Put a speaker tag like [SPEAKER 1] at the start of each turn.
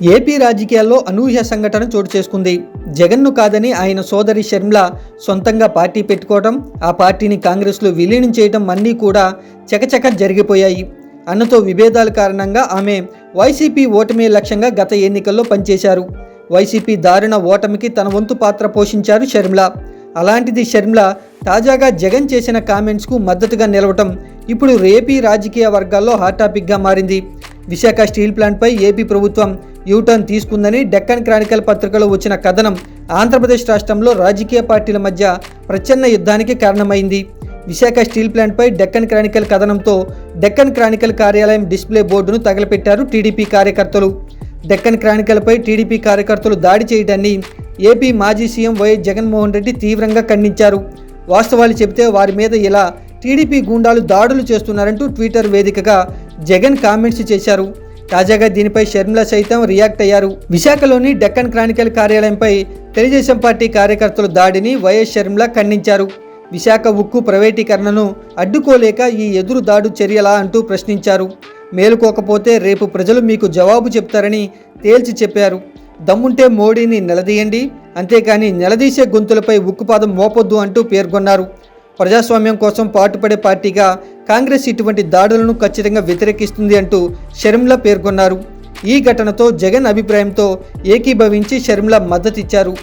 [SPEAKER 1] AP రాజకీయాల్లో అనూహ్య సంఘటన చోటు చేసుకుంది. జగన్ను కాదని ఆయన సోదరి షర్మిల సొంతంగా పార్టీ పెట్టుకోవడం, ఆ పార్టీని కాంగ్రెస్లో విలీనం చేయడం అన్నీ కూడా చకచక జరిగిపోయాయి. అన్నతో విభేదాల కారణంగా ఆమె వైసీపీ ఓటమి లక్ష్యంగా గత ఎన్నికల్లో పనిచేశారు. వైసీపీ దారుణ ఓటమికి తన వంతు పాత్ర పోషించారు షర్మిల. అలాంటిది షర్మిల తాజాగా జగన్ చేసిన కామెంట్స్కు మద్దతుగా నిలవటం ఇప్పుడు ఏపీ రాజకీయ వర్గాల్లో హాట్ టాపిక్గా మారింది. విశాఖ స్టీల్ ప్లాంట్పై ఏపీ ప్రభుత్వం యూటర్న్ తీసుకుందని డెక్కన్ క్రానికల్ పత్రికలో వచ్చిన కథనం ఆంధ్రప్రదేశ్ రాష్ట్రంలో రాజకీయ పార్టీల మధ్య ప్రచ్ఛన్న యుద్ధానికి కారణమైంది. విశాఖ స్టీల్ ప్లాంట్పై డెక్కన్ క్రానికల్ కథనంతో డెక్కన్ క్రానికల్ కార్యాలయం డిస్ప్లే బోర్డును తగలపెట్టారు టీడీపీ కార్యకర్తలు. డెక్కన్ క్రానికల్పై టీడీపీ కార్యకర్తలు దాడి చేయడాన్ని ఏపీ మాజీ సీఎం వైఎస్ జగన్మోహన్ రెడ్డి తీవ్రంగా ఖండించారు. వాస్తవాలు చెబితే వారి మీద ఇలా టీడీపీ గూండాలు దాడులు చేస్తున్నారంటూ ట్విట్టర్ వేదికగా జగన్ కామెంట్స్ చేశారు. తాజాగా దీనిపై షర్మిల సైతం రియాక్ట్ అయ్యారు. విశాఖలోని డెక్కన్ క్రానికల్ కార్యాలయంపై తెలుగుదేశం పార్టీ కార్యకర్తల దాడిని వైఎస్ షర్మిల ఖండించారు. విశాఖ ఉక్కు ప్రైవేటీకరణను అడ్డుకోలేక ఈ ఎదురు దాడు చర్యలా అంటూ ప్రశ్నించారు. మేలుకోకపోతే రేపు ప్రజలు మీకు జవాబు చెప్తారని తేల్చి చెప్పారు. దమ్ముంటే మోడీని నిలదీయండి, అంతేకాని నిలదీసే గొంతులపై ఉక్కుపాదం మోపొద్దు అంటూ పేర్కొన్నారు. ప్రజాస్వామ్యం కోసం పాటుపడే పార్టీగా కాంగ్రెస్ ఇటువంటి దాడులను ఖచ్చితంగా వ్యతిరేకిస్తుంది అంటూ షర్మిల పేర్కొన్నారు. ఈ ఘటనతో జగన్ అభిప్రాయంతో ఏకీభవించి షర్మిల మద్దతిచ్చారు.